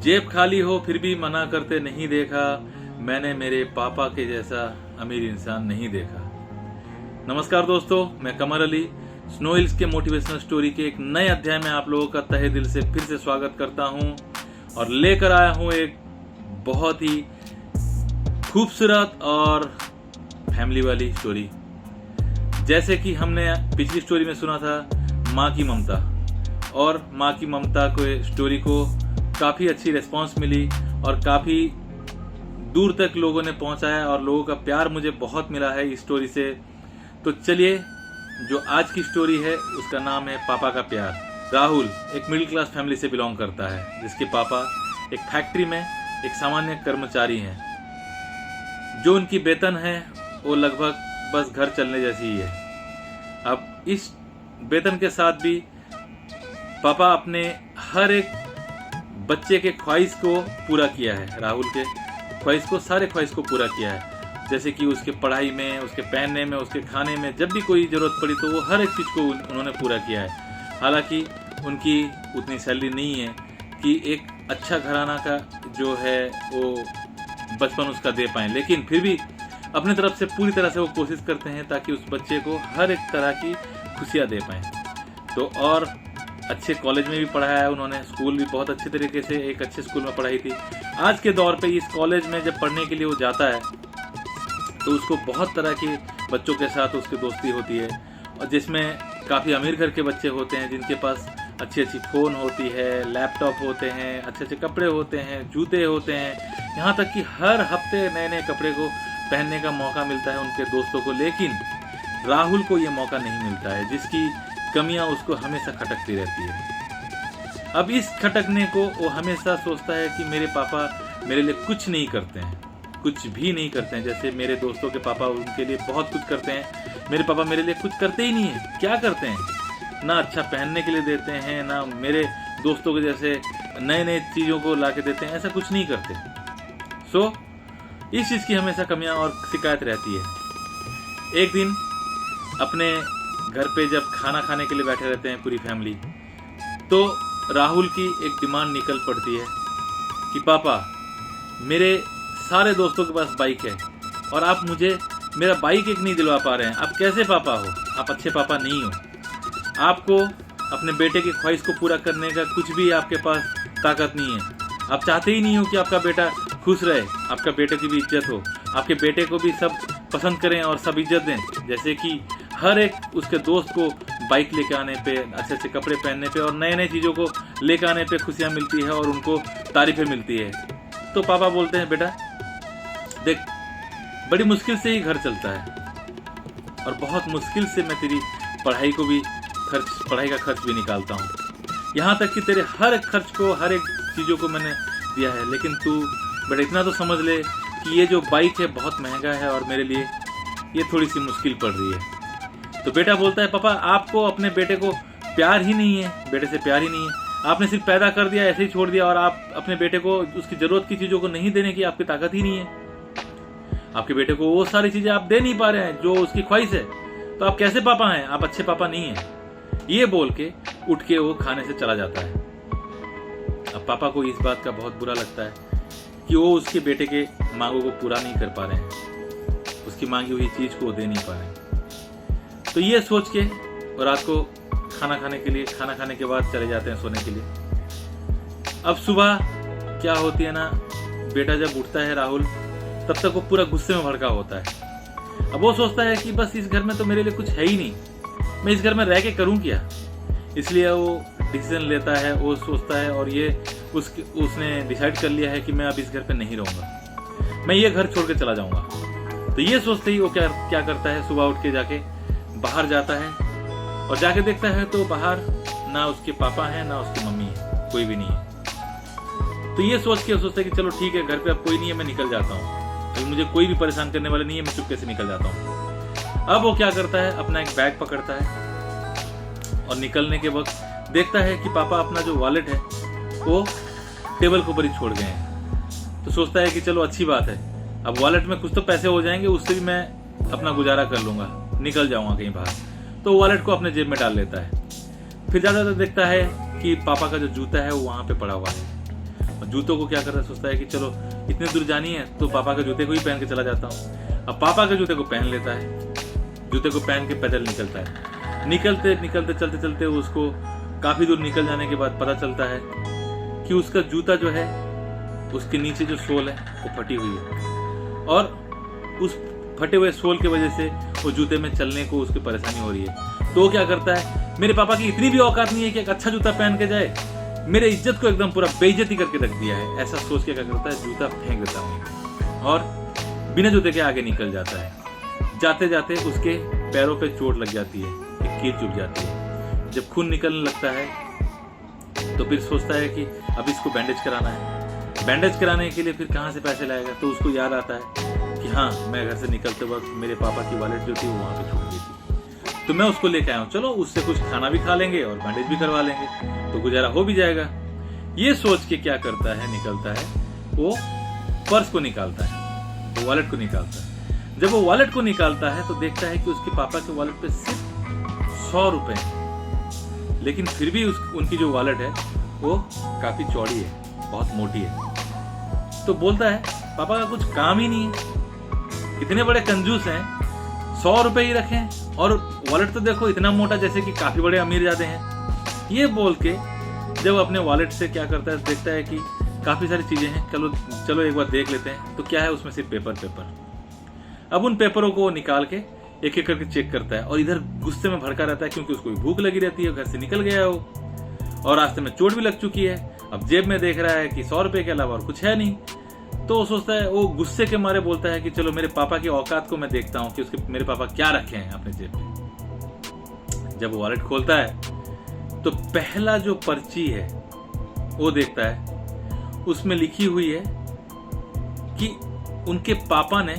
जेब खाली हो फिर भी मना करते नहीं देखा, मैंने मेरे पापा के जैसा अमीर इंसान नहीं देखा। नमस्कार दोस्तों, मैं कमर अली स्नो हिल्स के मोटिवेशनल स्टोरी के एक नए अध्याय में आप लोगों का तहे दिल से फिर से स्वागत करता हूं और लेकर आया हूं एक बहुत ही खूबसूरत और फैमिली वाली स्टोरी। जैसे कि हमने पिछली स्टोरी में सुना था माँ की ममता, और माँ की ममता को स्टोरी को काफ़ी अच्छी रिस्पांस मिली और काफ़ी दूर तक लोगों ने पहुंचाया और लोगों का प्यार मुझे बहुत मिला है इस स्टोरी से। तो चलिए, जो आज की स्टोरी है उसका नाम है पापा का प्यार। राहुल एक मिडिल क्लास फैमिली से बिलोंग करता है, जिसके पापा एक फैक्ट्री में एक सामान्य कर्मचारी हैं। जो उनकी वेतन है वो लगभग बस घर चलने जैसी ही है। अब इस वेतन के साथ भी पापा अपने हर एक बच्चे के ख्वाहिश को पूरा किया है। राहुल के सारे ख्वाहिश को पूरा किया है, जैसे कि उसके पढ़ाई में, उसके पहनने में, उसके खाने में, जब भी कोई ज़रूरत पड़ी तो वो हर एक चीज़ को उन्होंने पूरा किया है। हालांकि उनकी उतनी सैलरी नहीं है कि एक अच्छा घराना का जो है वो बचपन उसका दे पाएँ, लेकिन फिर भी अपने तरफ से पूरी तरह से वो कोशिश करते हैं ताकि उस बच्चे को हर एक तरह की खुशियाँ दे पाएँ। तो और अच्छे कॉलेज में भी पढ़ाया है उन्होंने, स्कूल भी बहुत अच्छे तरीके से एक अच्छे स्कूल में पढ़ाई थी। आज के दौर पे इस कॉलेज में जब पढ़ने के लिए वो जाता है तो उसको बहुत तरह के बच्चों के साथ उसकी दोस्ती होती है, और जिसमें काफ़ी अमीर घर के बच्चे होते हैं जिनके पास अच्छी अच्छी फ़ोन होती है, लैपटॉप होते हैं, अच्छे अच्छे कपड़े होते हैं, जूते होते हैं, यहाँ तक कि हर हफ्ते नए नए कपड़े को पहनने का मौका मिलता है उनके दोस्तों को। लेकिन राहुल को ये मौका नहीं मिलता है, जिसकी कमियां उसको हमेशा खटकती रहती है। अब इस खटकने को वो हमेशा सोचता है कि मेरे पापा मेरे लिए कुछ नहीं करते हैं, कुछ भी नहीं करते हैं। जैसे मेरे दोस्तों के पापा उनके लिए बहुत कुछ करते हैं, मेरे पापा मेरे लिए कुछ करते ही नहीं है। क्या करते हैं? ना अच्छा पहनने के लिए देते हैं, ना मेरे दोस्तों के जैसे नए नए चीज़ों को ला के देते हैं, ऐसा कुछ नहीं करते। सो इस चीज़ की हमेशा कमियां और शिकायत रहती है। एक दिन अपने घर पे जब खाना खाने के लिए बैठे रहते हैं पूरी फैमिली, तो राहुल की एक डिमांड निकल पड़ती है कि पापा, मेरे सारे दोस्तों के पास बाइक है और आप मुझे मेरा बाइक एक नहीं दिलवा पा रहे हैं। आप कैसे पापा हो? आप अच्छे पापा नहीं हो। आपको अपने बेटे की ख्वाहिश को पूरा करने का कुछ भी आपके पास ताकत नहीं है। आप चाहते ही नहीं हो कि आपका बेटा खुश रहे, आपका बेटे की भी इज्जत हो, आपके बेटे को भी सब पसंद करें और सब इज्जत दें। जैसे कि हर एक उसके दोस्त को बाइक लेके आने पे, अच्छे अच्छे कपड़े पहनने पे और नए नए चीज़ों को लेके आने पे खुशियाँ मिलती है और उनको तारीफें मिलती है। तो पापा बोलते हैं, बेटा देख, बड़ी मुश्किल से ही घर चलता है और बहुत मुश्किल से मैं तेरी पढ़ाई का खर्च भी निकालता हूँ। यहाँ तक कि तेरे हर एक खर्च को, हर एक चीज़ों को मैंने दिया है, लेकिन तू बेटा इतना तो समझ ले कि ये जो बाइक है बहुत महंगा है और मेरे लिए ये थोड़ी सी मुश्किल पड़ रही है। तो बेटा बोलता है, पापा आपको अपने बेटे को प्यार ही नहीं है, बेटे से प्यार ही नहीं है। आपने सिर्फ पैदा कर दिया, ऐसे ही छोड़ दिया, और आप अपने बेटे को उसकी जरूरत की चीज़ों को नहीं देने की आपकी ताकत ही नहीं है। आपके बेटे को वो सारी चीज़ें आप दे नहीं पा रहे हैं जो उसकी ख्वाहिश है, तो आप कैसे पापा हैं? आप अच्छे पापा नहीं हैं। ये बोल के उठ के वो खाने से चला जाता है। अब पापा को इस बात का बहुत बुरा लगता है कि वो उसके बेटे के मांगों को पूरा नहीं कर पा रहे हैं, उसकी मांगी हुई चीज़ को दे नहीं पा रहे हैं। तो ये सोच के और रात को खाना खाने के बाद चले जाते हैं सोने के लिए। अब सुबह क्या होती है ना, बेटा जब उठता है राहुल, तब तक वो पूरा गुस्से में भड़का होता है। अब वो सोचता है कि बस इस घर में तो मेरे लिए कुछ है ही नहीं, मैं इस घर में रह के करूँ क्या? इसलिए वो डिसीजन लेता है, वो सोचता है और ये उसने डिसाइड कर लिया है कि मैं अब इस घर पे नहीं रहूँगा, मैं ये घर छोड़ के चला जाऊँगा। तो ये सोचते ही वो क्या करता है, सुबह उठ के जाके बाहर जाता है और जाके देखता है तो बाहर ना उसके पापा हैं ना उसकी मम्मी है, कोई भी नहीं है। तो ये सोच के सोचता है कि चलो ठीक है, घर पे अब कोई नहीं है, मैं निकल जाता हूँ, अभी मुझे कोई भी परेशान करने वाला नहीं है, मैं चुपके से निकल जाता हूँ। अब वो क्या करता है, अपना एक बैग पकड़ता है और निकलने के वक्त देखता है कि पापा अपना जो वॉलेट है वो टेबल के ऊपर ही छोड़ गए हैं। तो सोचता है कि चलो अच्छी बात है, अब वॉलेट में कुछ तो पैसे हो जाएंगे, उससे भी मैं अपना गुजारा कर लूँगा, निकल जाऊँगा कहीं बाहर। तो वॉलेट को अपने जेब में डाल लेता है। फिर ज़्यादातर देखता है कि पापा का जो जूता है वो वहाँ पे पड़ा हुआ है। और जूतों को क्या करता है, सोचता है कि चलो इतने दूर जानी है तो पापा के जूते को ही पहन के चला जाता हूँ। अब पापा के जूते को पहन लेता है, जूते को पहन के पैदल निकलता है। निकलते निकलते चलते चलते उसको काफी दूर निकल जाने के बाद पता चलता है कि उसका जूता जो है, उसके नीचे जो सोल है वो फटी हुई है, और उस फटे हुए सोल की वजह से वो जूते में चलने को उसकी परेशानी हो रही है। तो वो क्या करता है, मेरे पापा की इतनी भी औकात नहीं है कि एक अच्छा जूता पहन के जाए, मेरे इज्जत को एकदम पूरा बेइज्जती करके रख दिया है, ऐसा सोच के क्या करता है, जूता फेंक देता हूँ और बिना जूते के आगे निकल जाता है। जाते जाते उसके पैरों पे चोट लग जाती है, एक कील चुभ जाती है। जब खून निकलने लगता है तो फिर सोचता है कि अब इसको बैंडेज कराना है। बैंडेज कराने के लिए फिर कहाँ से पैसे लाएगा, तो उसको याद आता है कि हाँ, मैं घर से निकलते वक्त मेरे पापा की वॉलेट जो थी वो वहाँ पे छूट गई थी, तो मैं उसको लेके आया हूँ, चलो उससे कुछ खाना भी खा लेंगे और बैंडेज भी करवा लेंगे, तो गुजारा हो भी जाएगा। ये सोच के क्या करता है, निकलता है, वो पर्स को निकालता है, वो वॉलेट को निकालता है। जब वो वॉलेट को निकालता है तो देखता है कि उसके पापा के वॉलेट पे सिर्फ 100 रुपए हैं, लेकिन फिर भी उनकी जो वॉलेट है वो काफी चौड़ी है, बहुत मोटी है। तो बोलता है पापा का कुछ काम ही नहीं है, इतने बड़े कंजूस हैं, 100 रुपए ही रखें और वॉलेट तो देखो इतना मोटा, जैसे कि काफी बड़े अमीर जाते हैं। ये बोल के जब अपने वॉलेट से क्या करता है, देखता है कि काफी सारी चीजें हैं, चलो एक बार देख लेते हैं। तो क्या है उसमें, सिर्फ पेपर। अब उन पेपरों को निकाल के एक एक करके चेक करता है और इधर गुस्से में भड़का रहता है, क्योंकि उसको भूख लगी रहती है, घर से निकल गया है वो और रास्ते में चोट भी लग चुकी है। अब जेब में देख रहा है कि 100 रुपए के अलावा और कुछ है नहीं, तो वो सोचता है, वो गुस्से के मारे बोलता है कि चलो मेरे पापा की औकात को मैं देखता हूँ कि मेरे पापा क्या रखे हैं अपने जेब में। जब वो वॉलेट खोलता है तो पहला जो पर्ची है वो देखता है, उसमें लिखी हुई है कि उनके पापा ने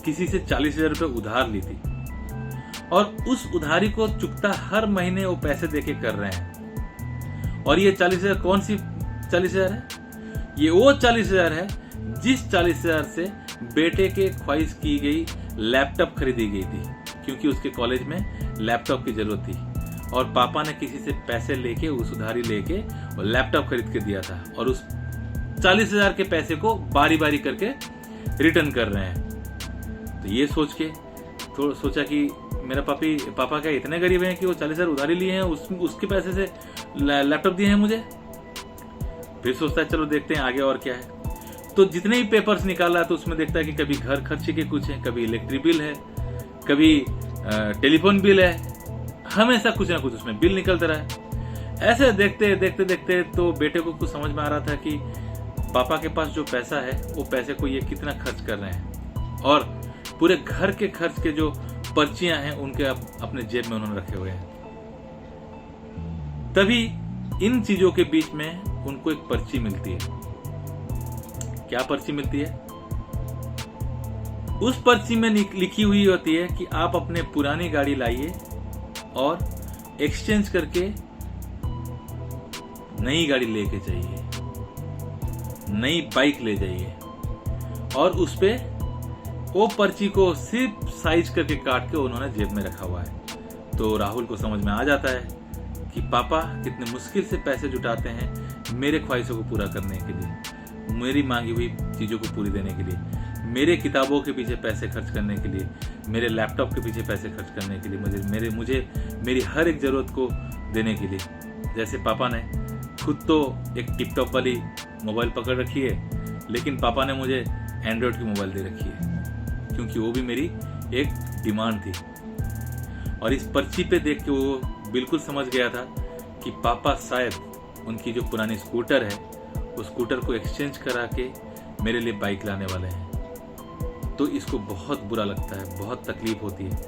किसी से 40,000 रुपए उधार ली थी और उस उधारी को चुकता हर महीने वो पैसे देके कर रहे हैं। और ये 40,000 कौन सी 40,000 है? ये वो 40,000 है जिस 40,000 से बेटे के ख्वाहिश की गई लैपटॉप खरीदी गई थी, क्योंकि उसके कॉलेज में लैपटॉप की जरूरत थी और पापा ने किसी से पैसे लेके, उस उधारी लेके लैपटॉप खरीद के दिया था और उस 40,000 के पैसे को बारी बारी करके रिटर्न कर रहे हैं। तो ये सोच के थोड़ा सोचा कि मेरा पापा क्या इतने गरीब हैं कि वो 40,000 उधारी लिए हैं, उसके पैसे से लैपटॉप दिए हैं मुझे। फिर सोचता है चलो देखते हैं आगे और क्या है। तो जितने भी पेपर्स निकाला तो उसमें देखता है कि कभी घर खर्चे के कुछ है, कभी इलेक्ट्रिक बिल है, कभी टेलीफोन बिल है, हमेशा कुछ ना कुछ उसमें बिल निकलता रहा है। ऐसे देखते देखते देखते तो बेटे को कुछ समझ में आ रहा था कि पापा के पास जो पैसा है वो पैसे को ये कितना खर्च कर रहे हैं और पूरे घर के खर्च के जो पर्चियां हैं उनके अपने जेब में उन्होंने रखे हुए हैं। तभी इन चीजों के बीच में उनको एक पर्ची मिलती है। क्या पर्ची मिलती है? उस पर्ची में लिखी हुई होती है कि आप अपने पुरानी गाड़ी लाइए और एक्सचेंज करके नई गाड़ी लेके जाइए, नई बाइक ले जाइए। और उस पे वो पर्ची को सिर्फ साइज करके काट के उन्होंने जेब में रखा हुआ है। तो राहुल को समझ में आ जाता है कि पापा कितने मुश्किल से पैसे जुटाते हैं मेरे ख्वाहिशों को पूरा करने के लिए, मेरी मांगी हुई चीज़ों को पूरी देने के लिए, मेरे किताबों के पीछे पैसे खर्च करने के लिए, मेरे लैपटॉप के पीछे पैसे खर्च करने के लिए, मुझे मेरी हर एक ज़रूरत को देने के लिए। जैसे पापा ने खुद तो एक टिपटॉप वाली मोबाइल पकड़ रखी है, लेकिन पापा ने मुझे एंड्रॉयड की मोबाइल दे रखी है, क्योंकि वो भी मेरी एक डिमांड थी। और इस पर्ची पे देख के वो बिल्कुल समझ गया था कि पापा शायद उनकी जो पुरानी स्कूटर है उस स्कूटर को एक्सचेंज करा के मेरे लिए बाइक लाने वाले हैं। तो इसको बहुत बुरा लगता है, बहुत तकलीफ होती है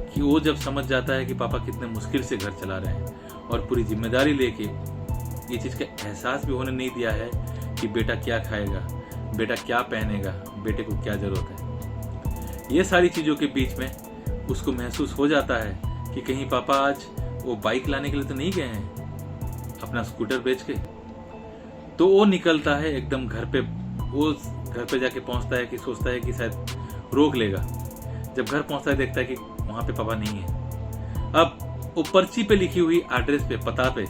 कि वो जब समझ जाता है कि पापा कितने मुश्किल से घर चला रहे हैं और पूरी जिम्मेदारी लेके ये चीज़ का एहसास भी होने नहीं दिया है कि बेटा क्या खाएगा, बेटा क्या पहनेगा, बेटे को क्या ज़रूरत है। ये सारी चीज़ों के बीच में उसको महसूस हो जाता है कि कहीं पापा आज वो बाइक लाने के लिए तो नहीं गए हैं अपना स्कूटर बेच के। तो वो निकलता है एकदम घर पे, वो घर पे जाके पहुंचता है कि सोचता है कि शायद रोक लेगा। जब घर पहुंचता है देखता है कि वहां पे पापा नहीं है। अब वो पर्ची पे लिखी हुई एड्रेस पे, पता पे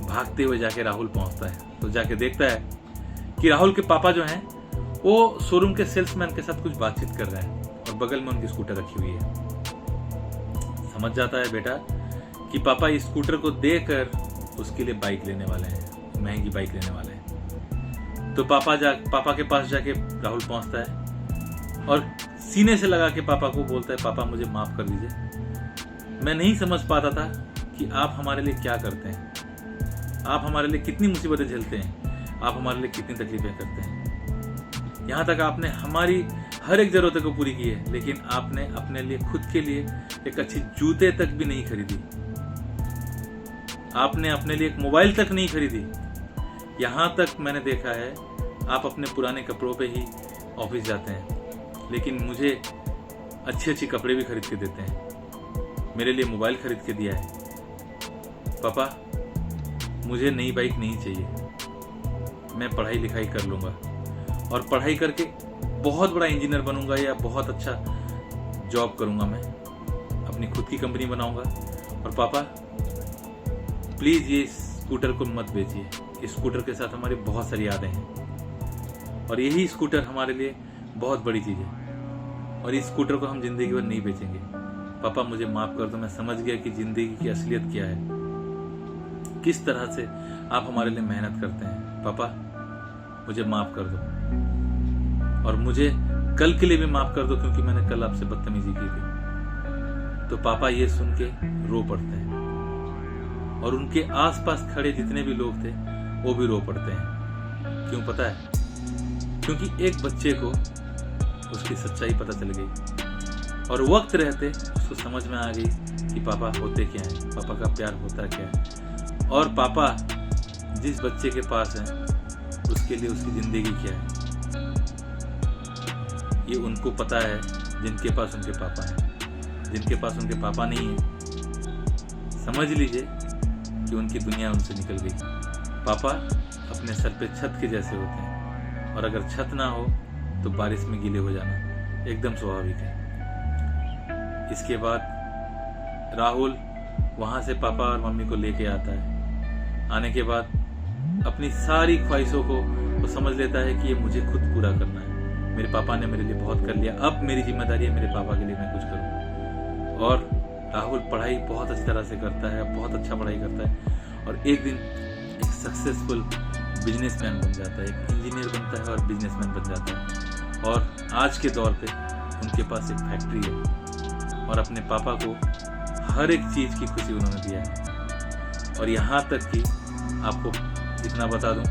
भागते हुए जाके राहुल पहुंचता है। तो जाके देखता है कि राहुल के पापा जो हैं वो शोरूम के सेल्समैन के साथ कुछ बातचीत कर रहे हैं और बगल में उनकी स्कूटर रखी हुई है। समझ जाता है बेटा कि पापा इस स्कूटर को देकर उसके लिए बाइक लेने वाले हैं, महंगी बाइक लेने वाले हैं। तो पापा के पास जाके राहुल पहुंचता है और सीने से लगा के पापा को बोलता है, पापा मुझे माफ कर दीजिए, मैं नहीं समझ पाता था कि आप हमारे लिए क्या करते हैं, आप हमारे लिए कितनी मुसीबतें झेलते हैं, आप हमारे लिए कितनी तकलीफें करते हैं। यहाँ तक आपने हमारी हर एक जरूरतों को पूरी की है, लेकिन आपने अपने लिए खुद के लिए एक अच्छी जूते तक भी नहीं खरीदी, आपने अपने लिए एक मोबाइल तक नहीं खरीदी। यहाँ तक मैंने देखा है आप अपने पुराने कपड़ों पे ही ऑफिस जाते हैं, लेकिन मुझे अच्छे अच्छे कपड़े भी खरीद के देते हैं, मेरे लिए मोबाइल खरीद के दिया है। पापा मुझे नई बाइक नहीं चाहिए, मैं पढ़ाई लिखाई कर लूँगा और पढ़ाई करके बहुत बड़ा इंजीनियर बनूंगा या बहुत अच्छा जॉब करूंगा, मैं अपनी खुद की कंपनी बनाऊंगा। और पापा प्लीज़ ये स्कूटर को मत बेचिए, इस स्कूटर के साथ हमारी बहुत सारी यादें हैं और यही स्कूटर हमारे लिए बहुत बड़ी चीज़ है और इस स्कूटर को हम जिंदगी भर नहीं बेचेंगे। पापा मुझे माफ़ कर दो, मैं समझ गया कि ज़िंदगी की असलियत क्या है, किस तरह से आप हमारे लिए मेहनत करते हैं। पापा मुझे माफ़ कर दो और मुझे कल के लिए भी माफ़ कर दो, क्योंकि मैंने कल आपसे बदतमीजी की थी। तो पापा ये सुन के रो पड़ते हैं और उनके आसपास खड़े जितने भी लोग थे वो भी रो पड़ते हैं। क्यों पता है? क्योंकि एक बच्चे को उसकी सच्चाई पता चल गई और वक्त रहते उसको समझ में आ गई कि पापा होते क्या हैं, पापा का प्यार होता क्या है और पापा जिस बच्चे के पास है उसके लिए उसकी ज़िंदगी क्या है, ये उनको पता है जिनके पास उनके पापा हैं। जिनके पास उनके पापा नहीं है, समझ लीजिए कि उनकी दुनिया उनसे निकल गई। पापा अपने सर पे छत के जैसे होते हैं और अगर छत ना हो तो बारिश में गीले हो जाना एकदम स्वाभाविक है। इसके बाद राहुल वहाँ से पापा और मम्मी को लेके आता है। आने के बाद अपनी सारी ख्वाहिशों को वो समझ लेता है कि ये मुझे खुद पूरा करना है, मेरे पापा ने मेरे लिए बहुत कर लिया, अब मेरी जिम्मेदारी है मेरे पापा के लिए मैं कुछ करूँ। और राहुल पढ़ाई बहुत अच्छी तरह से करता है, बहुत अच्छा पढ़ाई करता है और एक दिन एक सक्सेसफुल बिजनेसमैन बन जाता है, एक इंजीनियर बनता है और बिजनेसमैन बन जाता है। और आज के दौर पे उनके पास एक फैक्ट्री है और अपने पापा को हर एक चीज़ की खुशी उन्होंने दिया है। और यहाँ तक कि आपको इतना बता दूं,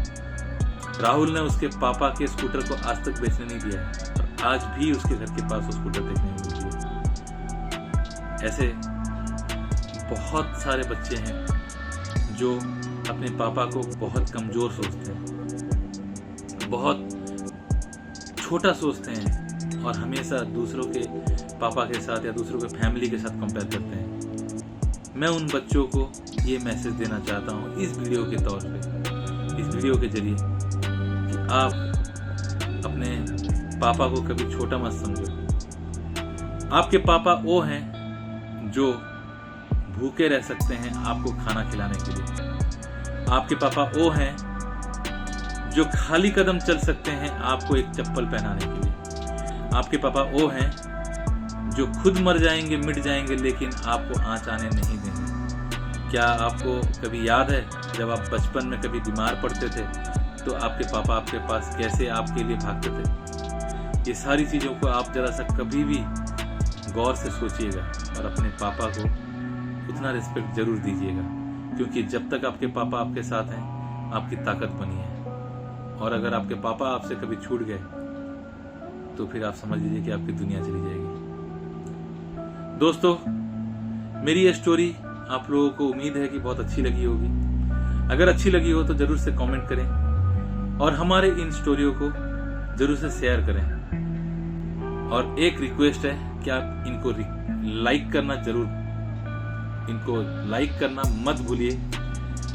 राहुल ने उसके पापा के स्कूटर को आज तक बेचने नहीं दिया है और आज भी उसके घर के पास वो स्कूटर देखने को मिलती है। ऐसे बहुत सारे बच्चे हैं जो अपने पापा को बहुत कमज़ोर सोचते हैं, बहुत छोटा सोचते हैं और हमेशा दूसरों के पापा के साथ या दूसरों के फैमिली के साथ कंपेयर करते हैं। मैं उन बच्चों को ये मैसेज देना चाहता हूँ इस वीडियो के तौर पे, इस वीडियो के जरिए कि आप अपने पापा को कभी छोटा मत समझो। आपके पापा वो हैं जो भूखे रह सकते हैं आपको खाना खिलाने के लिए। आपके पापा वो हैं जो खाली कदम चल सकते हैं आपको एक चप्पल पहनाने के लिए। आपके पापा वो हैं जो खुद मर जाएंगे, मिट जाएंगे, लेकिन आपको आँच आने नहीं देंगे। क्या आपको कभी याद है जब आप बचपन में कभी बीमार पड़ते थे तो आपके पापा आपके पास कैसे आपके लिए भागते थे? ये सारी चीज़ों को आप जरा सा कभी भी गौर से सोचिएगा और अपने पापा को उतना रिस्पेक्ट जरूर दीजिएगा, क्योंकि जब तक आपके पापा आपके साथ हैं आपकी ताकत बनी है। और अगर आपके पापा आपसे कभी छूट गए तो फिर आप समझ लीजिए कि आपकी दुनिया चली जाएगी। दोस्तों, मेरी ये स्टोरी आप लोगों को उम्मीद है कि बहुत अच्छी लगी होगी। अगर अच्छी लगी हो तो जरूर से कमेंट करें और हमारे इन स्टोरियों को जरूर से शेयर करें। और एक रिक्वेस्ट है कि आप इनको लाइक करना जरूर, इनको लाइक करना मत भूलिए।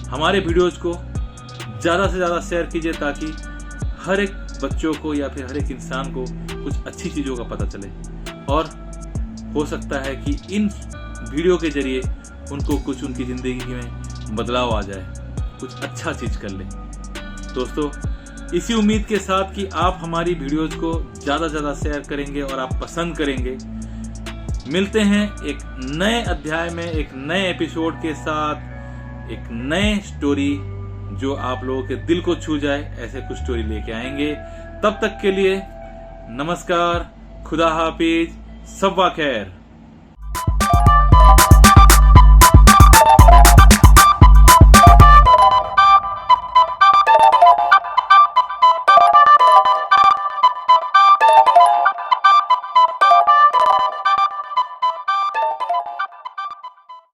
हमारे वीडियोज को ज़्यादा से ज़्यादा शेयर कीजिए ताकि हर एक बच्चों को या फिर हर एक इंसान को कुछ अच्छी चीज़ों का पता चले और हो सकता है कि इन वीडियो के जरिए उनको कुछ उनकी ज़िंदगी में बदलाव आ जाए, कुछ अच्छा चीज़ कर ले। दोस्तों, इसी उम्मीद के साथ कि आप हमारी वीडियोस को ज़्यादा से ज़्यादा शेयर करेंगे और आप पसंद करेंगे। मिलते हैं एक नए अध्याय में, एक नए एपिसोड के साथ, एक नए स्टोरी जो आप लोगों के दिल को छू जाए, ऐसे कुछ स्टोरी लेके आएंगे। तब तक के लिए नमस्कार, खुदा हाफिज, सब्बा खैर।